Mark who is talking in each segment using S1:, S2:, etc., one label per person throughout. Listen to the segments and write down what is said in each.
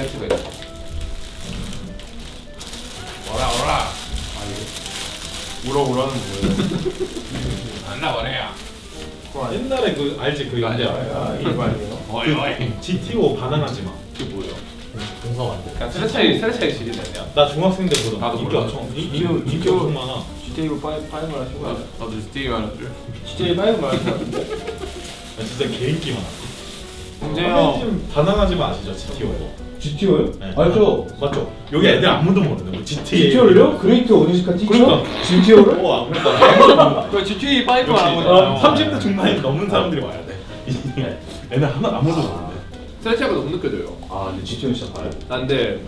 S1: 스트레치가 있다. 오라.
S2: 우라는 뭐예요?
S1: 안나 버려야.
S2: 옛날에 그 알지 그
S1: 아니야.
S2: 일반이에요.
S1: 어이.
S2: GTO 반항하지 마.
S1: 그게 뭐예요?
S3: 공감한데.
S1: 그냥 스트레치 시리즈 아니야?
S2: 나 중학생 때보다
S1: 나도
S2: 인기
S1: 몰라.
S2: 엄청 인기 엄청 많아.
S4: GTA 5 말하신 거야?
S1: 나도 스티브 하는 줄.
S4: GTA 5 말하신 거 같은데?
S2: 나 진짜 개 인기 많아.
S4: 홍재영
S2: 반항하지 마 아시죠 GTO?
S4: GTO요?
S2: 네.
S4: 알죠?
S2: 맞죠? 여기 애들 아무도 모르는 거 GTA.
S4: GTO를요? 그레이트 어니시카 티처?
S2: 그러니까.
S4: GTO를?
S2: 아무도 몰라.
S4: 그 GTA 5 말하는
S2: 역시
S4: 거잖아요
S2: 30대 중반이 넘는 사람들이 와야 돼. 애들 아무도 모르는데.
S1: 스트레치가 너무 느껴져요.
S4: 아 근데 GTO 진짜 봐요?
S1: 난데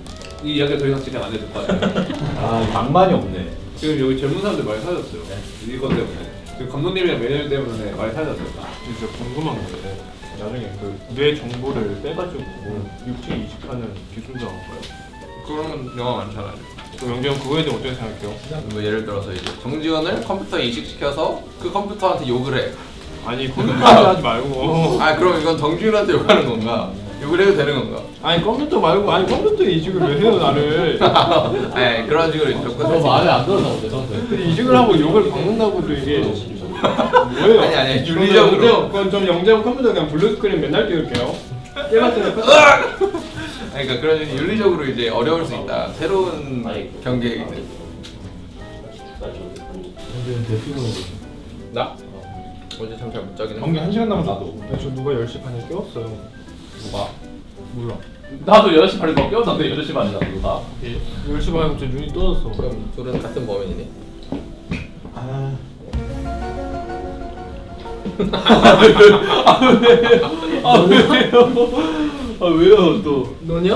S1: 이 이야기가 더 이상 진행 안 해줄 것 같아요.
S4: 아 낭만이 없네
S1: 지금 여기 젊은 사람들 많이 사라졌어요. 이것 때문에. 지금 감독님이랑 매니저 때문에 많이 사라졌어요.
S5: 진짜 궁금한 건데 나중에 그 뇌 정보를 빼가지고 육체 이식하는 기술도 나올까요?
S1: 그러면 영화 많잖아요.
S5: 그럼 영재 형 그거에 대해 어떻게 생각해요?
S6: 뭐 예를 들어서 이제 정지현을 컴퓨터에 이식시켜서 그 컴퓨터한테 욕을 해.
S5: 아니 컴퓨터한테 하지 말고
S6: 아 그럼 이건 정지현한테 욕하는 건가? 욕을 해도 되는 건가?
S5: 아니 컴퓨터 말고 아니 컴퓨터에 이식을 왜 해요 나를
S6: 아니 그런 식으로 이제 접근할 수
S3: 저 마음에
S6: 있는.
S3: 안 들어서 근데 저한테.
S5: 이식을 하고 욕을 박는다고도 이게 뭐예요?
S6: 아니 윤리적으로.
S5: 그건 좀 영재 형 컴퓨터 그냥 블루스크린 맨날 띄울게요 깨봤더니
S6: 그러니까 그런 식으로 윤리적으로 이제 어려울 수 있다. 새로운 경계이기.
S3: 근데 대피곤이지.
S6: 나? 어제 잠 잘 못 자긴
S2: 경기
S6: 했는데.
S2: 1시간 남았어 나도.
S5: 저 누가 10시 반에 깨웠어요
S6: 누가?
S5: 몰라
S1: 나도 8시 반에 막 깨웠는데 8시 반에 나도 나.
S5: 10시 반에 갑자기 눈이 떠졌어
S6: 그럼 둘은 같은 범인이네.
S2: 아.
S1: 아 왜요 또?
S5: 너냐?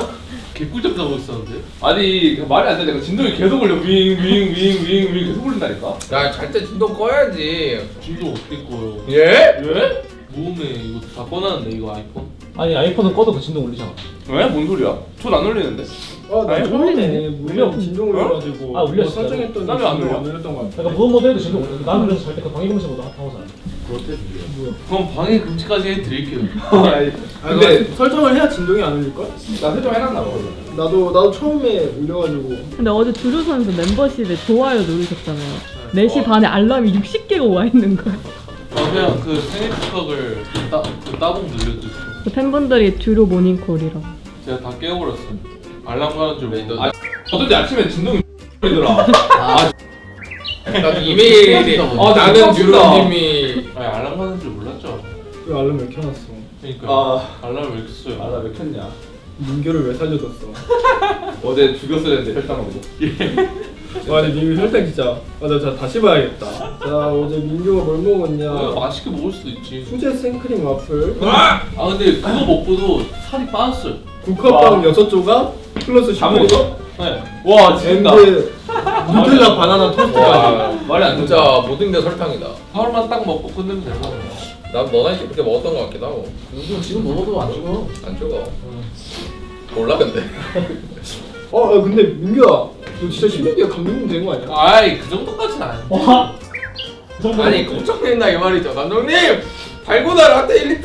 S3: 개꿀잠 자고 있었는데.
S1: 아니 말이 안 돼. 내가 진동이 계속 울려. 윙 계속 울린다니까.
S6: 야 잘 때 진동 꺼야지.
S3: 진도 어떻게 꺼요?
S6: 예?
S1: 왜?
S3: 모음에 이거 다 꺼놨는데 이거 아이폰?
S4: 아니 아이폰은 꺼도 그 진동 울리잖아
S1: 왜? 뭔 소리야? 전 안 울리는데.
S5: 나 처음에
S4: 울려.
S5: 무슨 진동 울려가지고
S4: 아, 울렸어.
S5: 설정했더니
S1: 나는 안
S5: 진동이
S1: 울려.
S5: 울렸던 것 같아
S4: 그러니까 무슨 모드에도 진동 울려 나는 그래서 잘 때 그 방해금지보다 하고 자요
S3: 그럼 방해 금지까지 해드릴게요.
S5: 근데 설정을 해야 진동이 안 울릴걸?
S1: 나 설정 해놨나 봐.
S5: 나도 처음에 울려가지고
S7: 근데 어제 주류 선수 멤버십에 좋아요 누르셨잖아요. 4시 반에 알람이 60개가 와 있는 거예요.
S3: 그냥 그 생일 축하를 그 따봉 늘려주세요.
S7: 그 팬분들이 주류 모닝콜이라고.
S3: 제가 다 깨워버렸어요. 알람 가는 줄 모르고.
S1: 아, 어쩐지 아침에 진동이 울리더라.
S6: 나도 이메일이. 나는
S1: 깜짝이야.
S6: 유로님이.
S3: 아니 알람 가는 줄 몰랐죠.
S5: 왜 알람 왜 켜놨어?
S3: 그러니까 알람을 왜 켰어요?
S1: 아, 나 왜 켰냐?
S5: 민규를 왜 살려줬어?
S1: 어제 죽였어야 했는데 혈당으로.
S5: 와 근데 민규 혈당 진짜 나 다시 봐야겠다 자 어제 민규가 뭘 먹었냐
S3: 맛있게 먹을 수도 있지.
S5: 수제 생크림 와플
S3: 아 근데 그거 먹고도 살이 빠졌어요.
S5: 국화빵 6조각 플러스
S1: 다
S5: 슈크림
S1: 먹었어? 네. 와 진짜.
S5: 앤드 누텔라 바나나 토스트까지
S1: 와 말이 안 된다.
S6: 진짜 모든 게 설탕이다.
S3: 하루만 딱 먹고 끝내면 되는 거야.
S6: 나도 너 나이 때 그렇게 먹었던 것 같기도 하고.
S3: 요즘 지금 먹어도 안 죽어.
S6: 안 죽어. 몰라 근데.
S5: 근데 민규야 너 진짜 심하게 감독님 된 거 아니야?
S3: 아이 그 정도까지는 아니야.
S6: 아니 걱정된다 이 말이죠. 남정님 달고나 라떼 1리터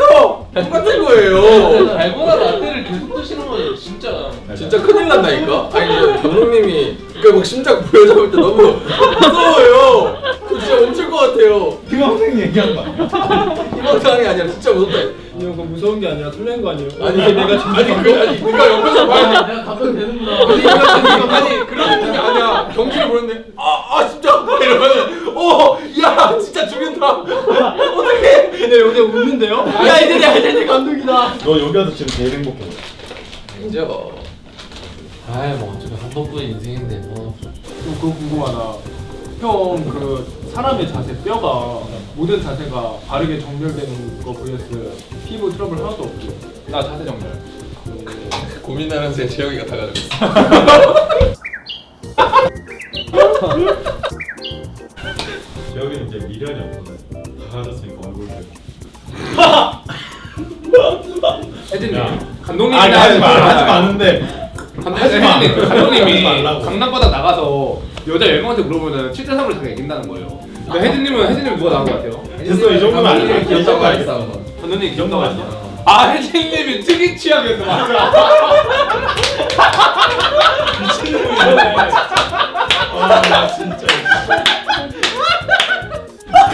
S6: 똑같은 거예요.
S3: 달고나 라떼를 계속 드시는 건 진짜.
S6: 진짜 큰일 난다니까? 아니 감독님이 그러니까 막 심장 부여잡을 때 너무 무서워요. 저 진짜 멈출 것 같아요.
S2: 희망생이 얘기한 거 아니야?
S6: 희망사항이 아니라 진짜 무섭다.
S5: 이 형 그거 무서운 게 아니라 설레는 거 아니에요?
S6: 아니
S5: 내가 진짜
S6: 네가 옆에서 봐야 돼.
S3: 내가 감독 되는구나.
S6: 아니 그런 느낌이 아니야. 경기를 보는데 진짜 이러면은 야 진짜 죽인다. 어떡해.
S5: 근데 여기 웃는데요? 야 이제 감독이다
S2: 너 여기 와서 지금 제일 행복해.
S6: 인정.
S3: 아이 뭐 어차피 한 번뿐인 인생인데 뭐.
S5: 그거 궁금하다 형 그 사람의 자세 뼈가 모든 자세가 바르게 정렬되는 거 vs 피부 트러블 하나도 없죠
S1: 나 자세 정렬.
S6: 고민하는 새 재혁이가 다 가지고 있어.
S2: 여기는 이제 미련이 없거든. 다 가졌으니까 얼굴 때.
S1: 혜진님
S2: 야.
S1: 감독님이
S2: 아니 하지 마는데.
S1: 감독님이
S2: 말라고.
S1: 강남바다 나가서 여자 10명한테 물어보면 7대3으로 자기가 이긴다는 거예요. 근데 혜진님은 누가 나은 것 같아요?
S2: 됐어 이 정도면 아니야. 이 정도 알겠어.
S1: 감독님 기억나고 아니야? 아 혜진님이 특이 취향이었어. 맞아.
S2: 미친놈이네. 아 진짜.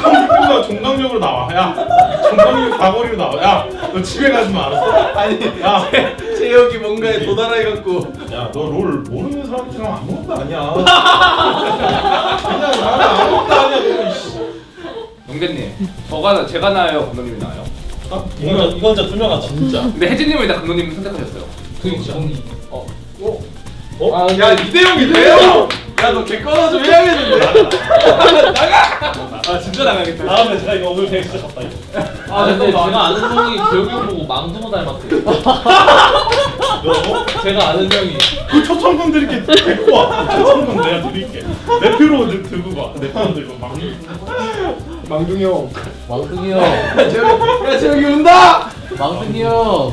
S2: 형님과 종강력으로 나와. 야, 종강력 과거리로 나와. 야, 너 집에 가지 마 알았어?
S6: 아니
S2: 야,
S6: 재혁이 뭔가에 도달해갖고
S2: 야, 너 롤 모르는 사람들이랑 아무것도 아니야. 그냥 나는 아무것도 아니야. 너 이씨.
S1: 용재님, 제가 나아요, 감독님이 나아요?
S2: 이건 진짜 투명하다. 진짜.
S1: 근데 혜진님을 일단 감독님이 선택하셨어요.
S4: 그니까.
S1: 야 이대용이 돼요? 야 너 개 꺼너 좀 해야겠는데. 나가. 아 진짜 나가겠다.
S2: 다음에 제가 이거 오늘 되게 진짜 갔다 이거.
S3: 아 근데 제가 아는 형이 재욱이 형 보고 망둥어 닮았대요.
S2: 너?
S3: 제가 아는 형이.
S2: 그 초청금 드릴게 데리고 와. 초청금 내가 드릴게. 내 표로 들고 가. 내 표로 들고 막.
S5: 망둥이 형.
S3: 망둥이 형.
S6: 야 재혁이 운다.
S3: 망둥이 형.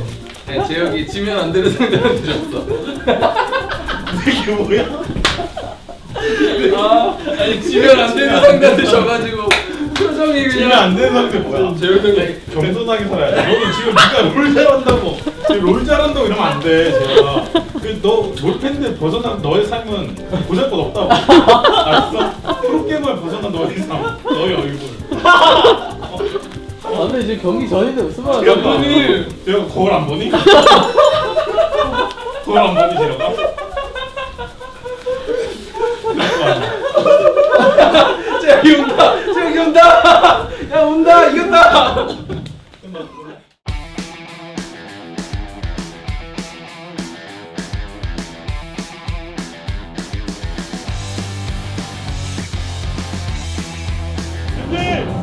S6: 야 재혁이 지면 안 되는 상대한테 졌어.
S2: 이게 뭐야?
S6: 아니 지면 안 되는 상대한테 져가지고 표정이
S2: 지면
S6: 그냥.
S2: 안 되는 상대 뭐야?
S6: 재혁이 형이
S2: 겸손하게 살아야 돼. 너는 지금 네가 롤 잘한다고, 지금 롤 잘한다고 이러면 안 돼, 제가. 너 롤팬들 벗어난 너의 삶은 보잘것 없다고. 알았어? 프로게이머에 벗어난 너의 삶, 너의 얼굴.
S3: 아 근데 이제 경기 전인데 무슨 말이야?
S2: 감독님, 제가 거울 안 보니? 거울 안 보니 제가?
S6: 재혁이 온다. 재혁이 온다. 야 온다. 이겼다.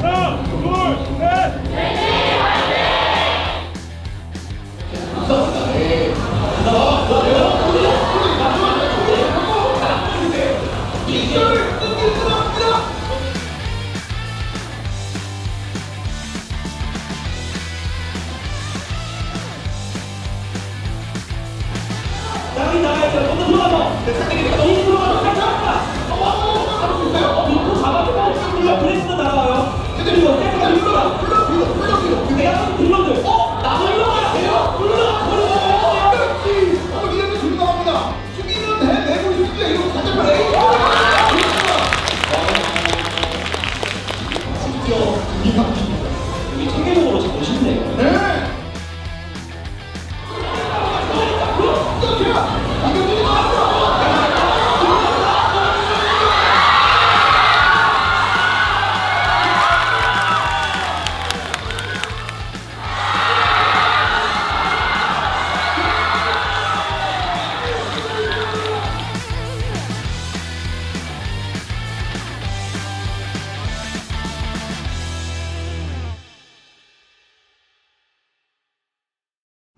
S2: 하나, 둘, 셋!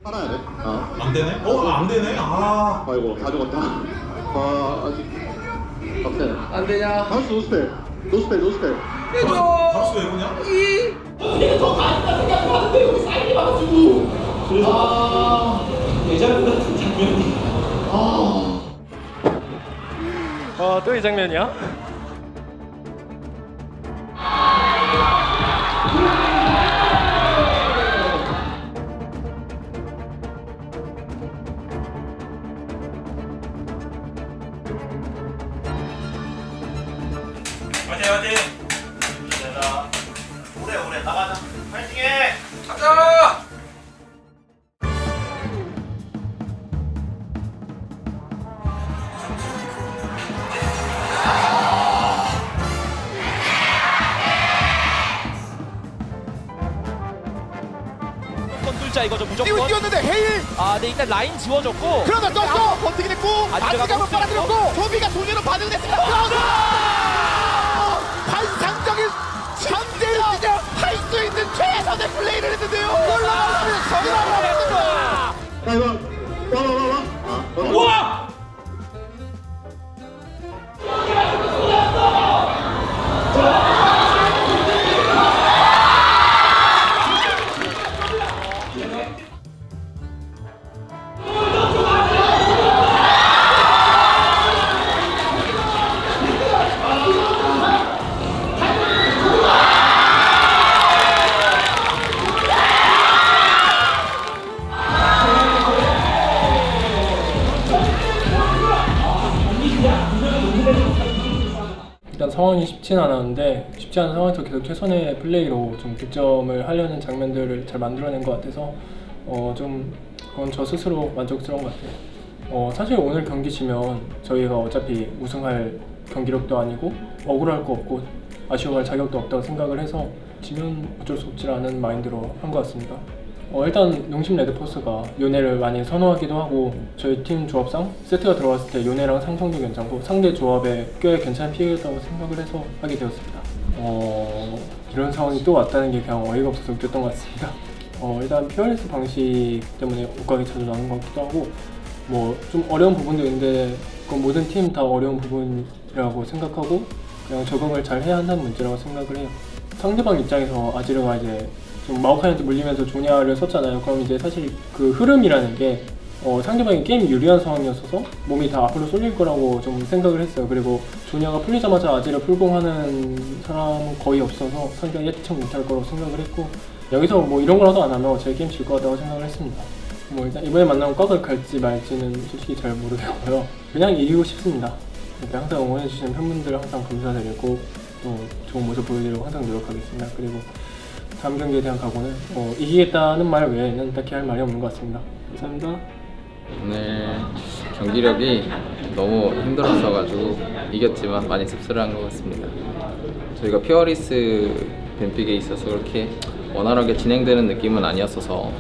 S8: 살아야 돼?
S2: 안 되네? 안 되네? 아.
S8: 아이고 다 죽었다. 아직 없대.
S6: 안 되냐?
S8: 바스 노스펠. 노스펠 노스펠.
S2: 바로스 왜 그러냐?
S5: 또 이 장면이야?
S2: 화이팅 화이팅! 힘내라. 오래 나가자. 화이팅해!
S6: 가자.
S9: 뚫자 이거죠 무조건.
S10: 뛰었는데 헤일.
S9: 아, 네 일단 라인 지워줬고.
S10: 그러다 떴어. 버티긴 했고. 아직감을 빨아들였고. 소비가 종료로 반응을 했습니다. 환상적인 상대를 그냥 할 수 있는 최선의 플레이를 했는데요. 올라가면 성공합니다.
S8: 자 이거 와와와와.
S2: 우와!
S5: 상황이 쉽지는 않았는데 쉽지 않은 상황에서 계속 최선의 플레이로 좀 득점을 하려는 장면들을 잘 만들어낸 것 같아서 좀 그건 저 스스로 만족스러운 것 같아요. 사실 오늘 경기 지면 저희가 어차피 우승할 경기력도 아니고 억울할 거 없고 아쉬워할 자격도 없다고 생각을 해서 지면 어쩔 수 없지 않은 마인드로 한 것 같습니다. 일단 농심 레드포스가 요네를 많이 선호하기도 하고 저희 팀 조합상 세트가 들어왔을 때 요네랑 상성도 괜찮고 상대 조합에 꽤 괜찮은 픽이었다고 생각을 해서 하게 되었습니다. 이런 상황이 또 왔다는 게 그냥 어이가 없어서 웃겼던 것 같습니다. 일단 피어리스 방식 때문에 옷가게 자주 나오는 것 같기도 하고 뭐 좀 어려운 부분도 있는데 그건 모든 팀 다 어려운 부분이라고 생각하고 그냥 적응을 잘 해야 한다는 문제라고 생각을 해요. 상대방 입장에서 아지르가 이제 좀 마오카이한테 물리면서 조냐를 썼잖아요. 그럼 이제 사실 그 흐름이라는 게 상대방이 게임이 유리한 상황이었어서 몸이 다 앞으로 쏠릴 거라고 좀 생각을 했어요. 그리고 조냐가 풀리자마자 아지르 풀공하는 사람은 거의 없어서 상대가 예측 못할 거라고 생각을 했고 여기서 뭐 이런 거라도 안 하면 제 게임 질 거라고 생각을 했습니다. 뭐 일단 이번에 만나면 꽉을 갈지 말지는 솔직히 잘 모르겠고요. 그냥 이기고 싶습니다. 이렇게 항상 응원해주시는 팬분들 항상 감사드리고 또 좋은 모습 보여드리려고 항상 노력하겠습니다. 그리고 다음 경기에 대한 각오는 이기겠다는 말 외에는 딱히 할 말이 없는 것 같습니다. 감사합니다.
S6: 오늘 경기력이 너무 힘들었어가지고 이겼지만 많이 씁쓸한 것 같습니다. 저희가 피어리스 뱀픽에 있어서 그렇게 원활하게 진행되는 느낌은 아니었어서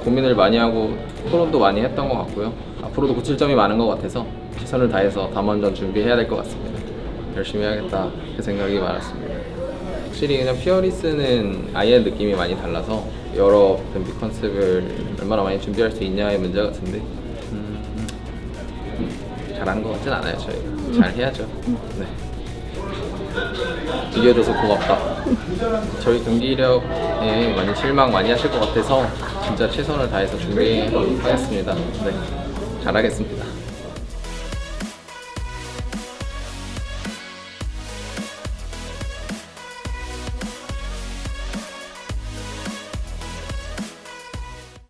S6: 고민을 많이 하고 토론도 많이 했던 것 같고요. 앞으로도 고칠 점이 많은 것 같아서 최선을 다해서 담원전 준비해야 될 것 같습니다. 열심히 해야겠다 그 생각이 많았습니다. 확실히 그냥 피어리스는 아예 느낌이 많이 달라서 여러 뱀픽 컨셉을 얼마나 많이 준비할 수 있냐의 문제 같은데 잘한 것 같진 않아요. 저희가 잘 해야죠. 네. 이겨줘서 고맙다. 저희 경기력에 많이 실망 많이 하실 것 같아서 진짜 최선을 다해서 준비하겠습니다. 네, 잘하겠습니다.